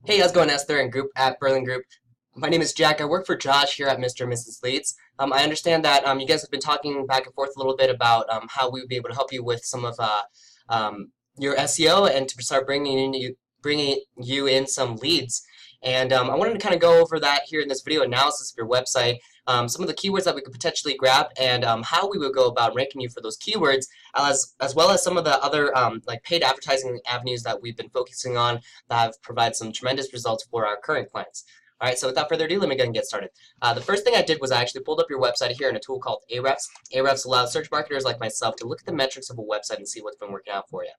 Hey, how's it going, Esther and group at Berlin Group? My name is Jack. I work for Josh here at Mr. and Mrs. Leeds. I understand that you guys have been talking back and forth a little bit about how we would be able to help you with some of your SEO and to start bringing you in some leads. And I wanted to kind of go over that here in this video analysis of your website, some of the keywords that we could potentially grab, and how we would go about ranking you for those keywords, as well as some of the other like paid advertising avenues that we've been focusing on that have provided some tremendous results for our current clients. All right, so without further ado, let me go and get started. The first thing I did was I actually pulled up your website here in a tool called Ahrefs. Ahrefs allows search marketers like myself to look at the metrics of a website and see what's been working out for you.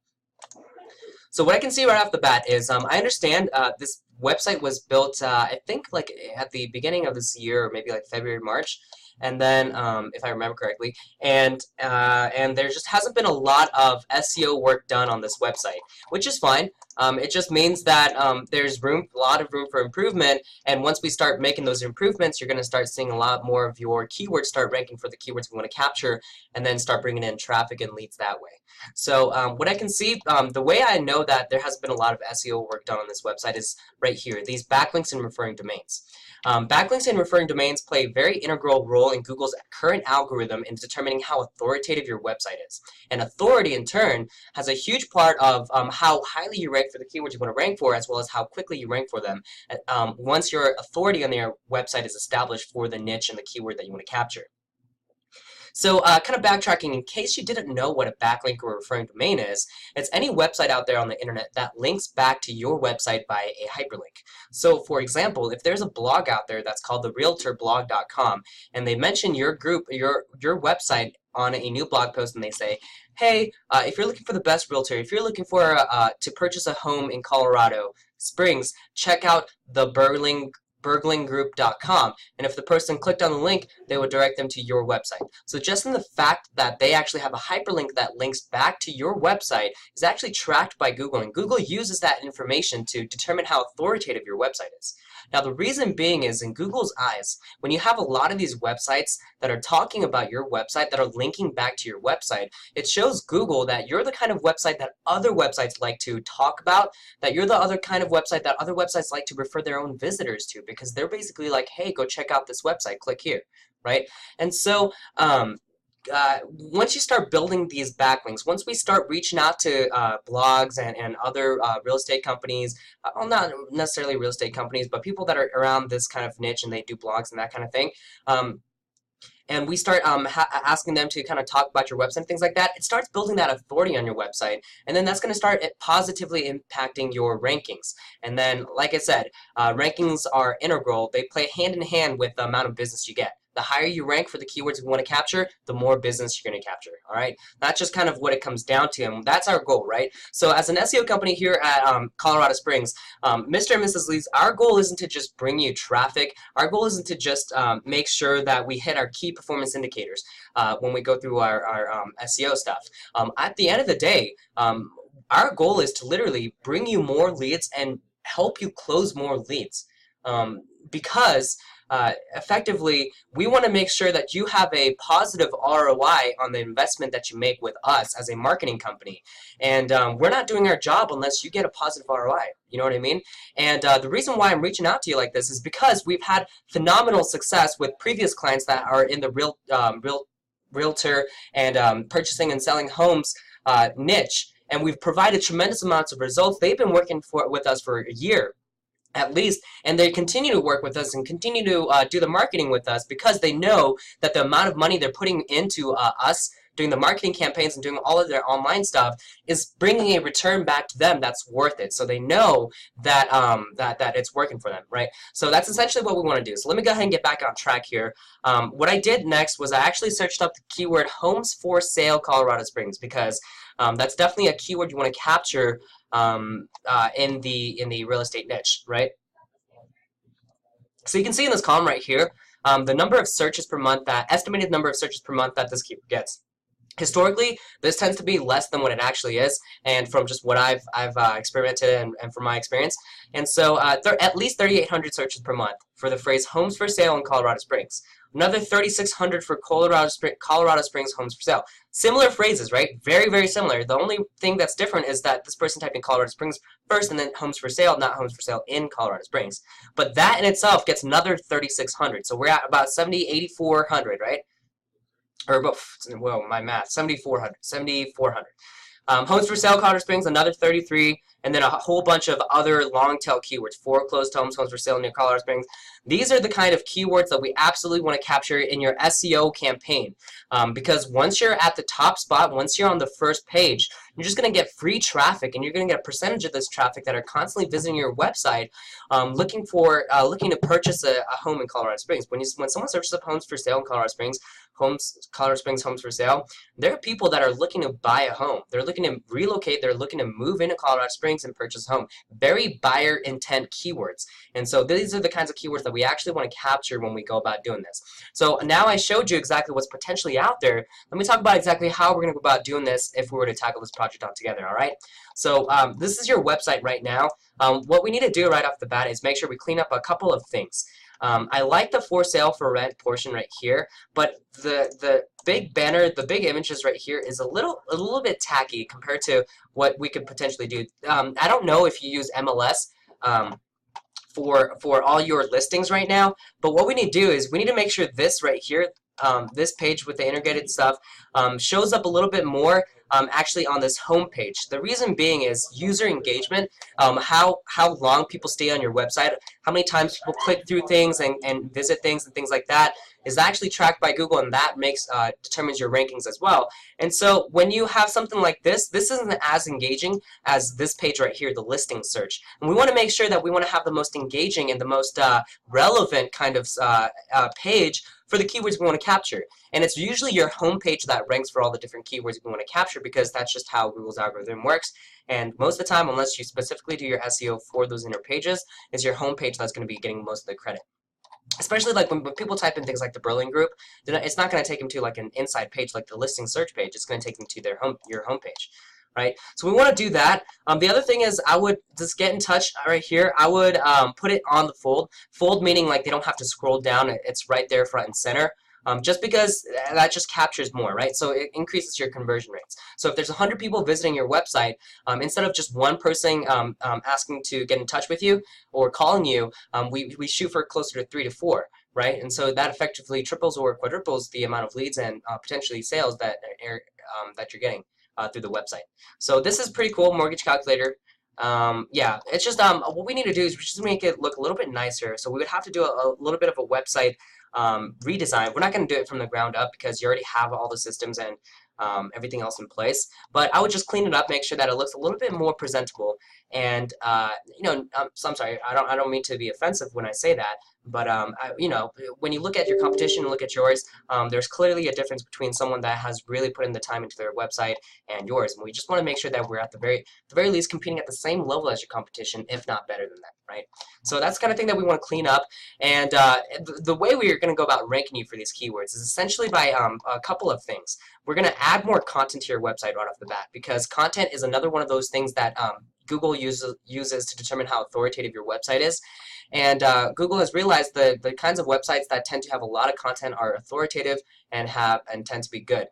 So what I can see right off the bat is I understand this website was built, I think, like at the beginning of this year, or maybe like February, March, and then if I remember correctly, and there just hasn't been a lot of SEO work done on this website, which is fine. It just means that there's a lot of room for improvement, and once we start making those improvements, you're going to start seeing a lot more of your keywords start ranking for the keywords we want to capture, and then start bringing in traffic and leads that way. So what I can see, the way I know that there has been a lot of SEO work done on this website is right here, these backlinks and referring domains. Backlinks and referring domains play a very integral role in Google's current algorithm in determining how authoritative your website is. And authority, in turn, has a huge part of how highly you rank for the keywords you want to rank for, as well as how quickly you rank for them once your authority on your website is established for the niche and the keyword that you want to capture. So kind of backtracking, in case you didn't know what a backlink or a referring domain is, it's any website out there on the internet that links back to your website by a hyperlink. So for example, if there's a blog out there that's called the realtorblog.com, and they mention your group, your website on a new blog post, and they say, hey, if you're looking for the best realtor, if you're looking for to purchase a home in Colorado Springs, check out the berglinggroup.com, and if the person clicked on the link, they would direct them to your website. So just in the fact that they actually have a hyperlink that links back to your website is actually tracked by Google, and Google uses that information to determine how authoritative your website is. Now the reason being is, in Google's eyes, when you have a lot of these websites that are talking about your website, that are linking back to your website, it shows Google that you're the kind of website that other websites like to talk about, that you're the other kind of website that other websites like to refer their own visitors to, because they're basically like, hey, go check out this website, click here, right? And so once you start building these backlinks, once we start reaching out to blogs and other real estate companies, well, not necessarily real estate companies, but people that are around this kind of niche and they do blogs and that kind of thing, and we start asking them to kind of talk about your website and things like that, it starts building that authority on your website, and then that's going to start positively impacting your rankings. And then, like I said, rankings are integral. They play hand in hand with the amount of business you get. The higher you rank for the keywords you want to capture, the more business you're going to capture, all right? That's just kind of what it comes down to, and that's our goal, right? So as an SEO company here at Colorado Springs, Mr. and Mrs. Leeds, our goal isn't to just bring you traffic. Our goal isn't to just make sure that we hit our key performance indicators when we go through our SEO stuff. At the end of the day, our goal is to literally bring you more leads and help you close more leads, because effectively, we want to make sure that you have a positive ROI on the investment that you make with us as a marketing company. And we're not doing our job unless you get a positive ROI. You know what I mean? And the reason why I'm reaching out to you like this is because we've had phenomenal success with previous clients that are in the realtor and purchasing and selling homes niche. And we've provided tremendous amounts of results. They've been working with us for a year at least, and they continue to work with us and continue to do the marketing with us because they know that the amount of money they're putting into us doing the marketing campaigns and doing all of their online stuff is bringing a return back to them that's worth it. So they know that that it's working for them, right? So that's essentially what we want to do. So let me go ahead and get back on track here. What I did next was I actually searched up the keyword homes for sale Colorado Springs, because that's definitely a keyword you want to capture in the real estate niche, right? So you can see in this column right here, the number of searches per month, that estimated number of searches per month that this keyword gets. Historically, this tends to be less than what it actually is, and from just what I've experimented and from my experience. And so at least 3,800 searches per month for the phrase homes for sale in Colorado Springs. Another 3,600 for Colorado Springs homes for sale. Similar phrases, right? Very, very similar. The only thing that's different is that this person typed in Colorado Springs first and then homes for sale, not homes for sale in Colorado Springs. But that in itself gets another 3,600. So we're at about 8,400, right? Or about, well, my math, 7,400. Homes for sale, Colorado Springs, another 33, and then a whole bunch of other long tail keywords. Foreclosed homes, homes for sale near Colorado Springs. These are the kind of keywords that we absolutely want to capture in your SEO campaign, because once you're at the top spot, once you're on the first page, you're just going to get free traffic, and you're going to get a percentage of this traffic that are constantly visiting your website, looking to purchase a home in Colorado Springs. When someone searches up homes for sale in Colorado Springs, homes for sale, there are people that are looking to buy a home. They're looking to relocate. They're looking to move into Colorado Springs and purchase a home. Very buyer intent keywords. And so these are the kinds of keywords that we actually want to capture when we go about doing this. So now I showed you exactly what's potentially out there. Let me talk about exactly how we're going to go about doing this if we were to tackle this project all together, all right? So this is your website right now. What we need to do right off the bat is make sure we clean up a couple of things. I like the for sale for rent portion right here, but the big banner, the big images right here is a little bit tacky compared to what we could potentially do. I don't know if you use MLS for all your listings right now, but what we need to do is we need to make sure this right here, this page with the integrated stuff, shows up a little bit more actually on this home page. The reason being is user engagement, how long people stay on your website, how many times people click through things and visit things and things like that is actually tracked by Google, and that determines your rankings as well. And so when you have something like this isn't as engaging as this page right here, the listing search. And we want to make sure that we want to have the most engaging and the most relevant kind of page for the keywords we want to capture. And it's usually your homepage that ranks for all the different keywords we want to capture, because that's just how Google's algorithm works. And most of the time, unless you specifically do your SEO for those inner pages, it's your homepage that's going to be getting most of the credit. Especially like when people type in things like the Bergling group, it's not going to take them to like an inside page like the listing search page. It's going to take them to your homepage. Right? So we want to do that. The other thing is I would just get in touch right here. I would put it on the fold. Fold meaning like they don't have to scroll down. It's right there front and center. Just because that just captures more, right? So it increases your conversion rates. So if there's 100 people visiting your website, instead of just one person asking to get in touch with you or calling you, we shoot for closer to 3 to 4, right? And so that effectively triples or quadruples the amount of leads and potentially sales that you're getting through the website. So this is pretty cool, mortgage calculator. Yeah, it's just what we need to do is we just make it look a little bit nicer. So we would have to do a little bit of a website redesign. We're not going to do it from the ground up because you already have all the systems and everything else in place. But I would just clean it up, make sure that it looks a little bit more presentable. And so I'm sorry, I don't mean to be offensive when I say that. But when you look at your competition and look at yours, there's clearly a difference between someone that has really put in the time into their website and yours. And we just want to make sure that we're at the very least competing at the same level as your competition, if not better than that, right? So that's the kind of thing that we want to clean up. And the way we are going to go about ranking you for these keywords is essentially by a couple of things. We're going to add more content to your website right off the bat, because content is another one of those things that Google uses to determine how authoritative your website is. And Google has realized the kinds of websites that tend to have a lot of content are authoritative and tend to be good.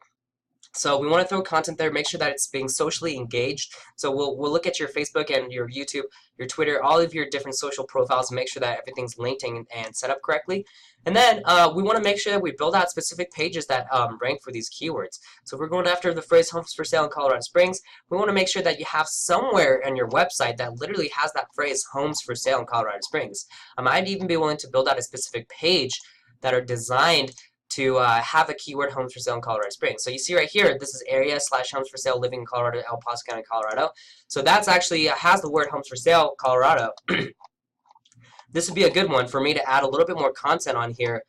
So we want to throw content there, make sure that it's being socially engaged. So we'll look at your Facebook and your YouTube, your Twitter, all of your different social profiles, and make sure that everything's linked and set up correctly. And then we want to make sure that we build out specific pages that rank for these keywords. So if we're going after the phrase homes for sale in Colorado Springs, we want to make sure that you have somewhere on your website that literally has that phrase homes for sale in Colorado Springs. I'd even be willing to build out a specific page that are designed to have a keyword homes for sale in Colorado Springs. So you see right here, this is area/homes for sale living in Colorado, El Paso County, Colorado. So that's actually has the word homes for sale, Colorado. This would be a good one for me to add a little bit more content on here,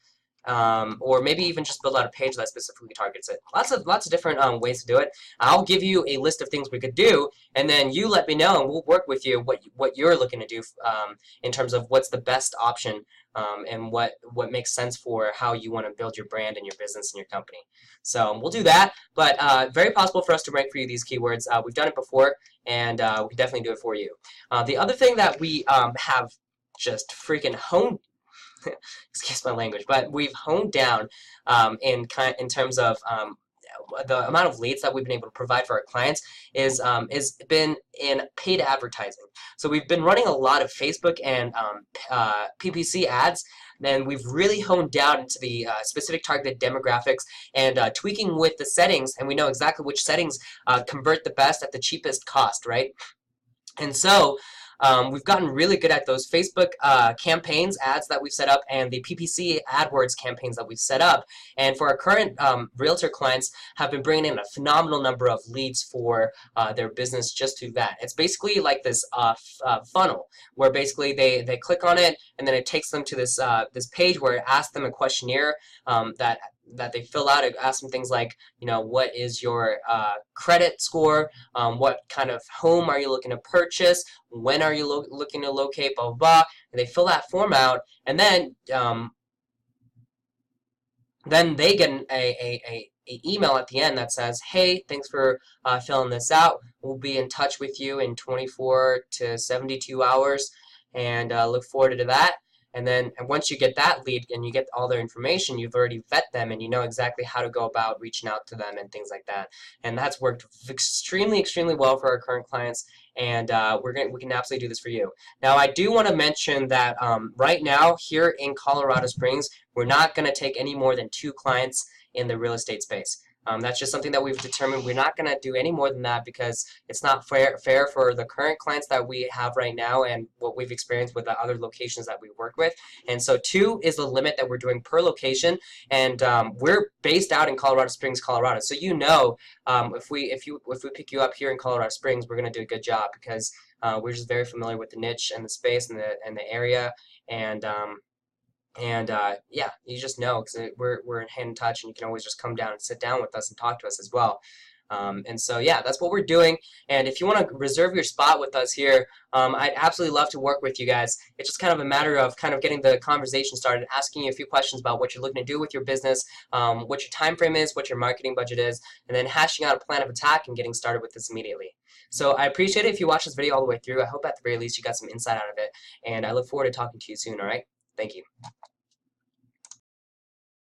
or maybe even just build out a page that specifically targets it. Lots of different ways to do it. I'll give you a list of things we could do, and then you let me know, and we'll work with you what you're looking to do in terms of what's the best option and what makes sense for how you want to build your brand and your business and your company. So we'll do that, but very possible for us to rank for you these keywords. We've done it before, and we can definitely do it for you. The other thing that we have just freaking honed excuse my language, but we've honed down in terms of the amount of leads that we've been able to provide for our clients is been in paid advertising. So we've been running a lot of Facebook and PPC ads. Then we've really honed down into the specific targeted demographics and tweaking with the settings, and we know exactly which settings convert the best at the cheapest cost, right? And so we've gotten really good at those Facebook campaigns, ads that we've set up, and the PPC AdWords campaigns that we've set up. And for our current realtor clients, have been bringing in a phenomenal number of leads for their business just through that. It's basically like this funnel where basically they click on it, and then it takes them to this page where it asks them a questionnaire that they fill out. It asks them things like, what is your credit score? What kind of home are you looking to purchase? When are you looking to locate? Blah, blah, blah. And they fill that form out, and then they get a email at the end that says, hey, thanks for filling this out. We'll be in touch with you in 24 to 72 hours, and look forward to that. And then once you get that lead and you get all their information, you've already vet them and you know exactly how to go about reaching out to them and things like that. And that's worked extremely, extremely well for our current clients. And we can absolutely do this for you. Now, I do want to mention that right now here in Colorado Springs, we're not going to take any more than 2 clients in the real estate space. That's just something that we've determined. We're not going to do any more than that because it's not fair for the current clients that we have right now and what we've experienced with the other locations that we work with. And so 2 is the limit that we're doing per location. And we're based out in Colorado Springs, Colorado. So if we pick you up here in Colorado Springs, we're going to do a good job because we're just very familiar with the niche and the space and the area. And yeah, you just know because we're in hand in touch, and you can always just come down and sit down with us and talk to us as well. And so yeah, that's what we're doing. And if you want to reserve your spot with us here, I'd absolutely love to work with you guys. It's just kind of a matter of kind of getting the conversation started, asking you a few questions about what you're looking to do with your business, what your time frame is, what your marketing budget is, and then hashing out a plan of attack and getting started with this immediately. So I appreciate it if you watch this video all the way through. I hope at the very least you got some insight out of it, and I look forward to talking to you soon. All right, thank you.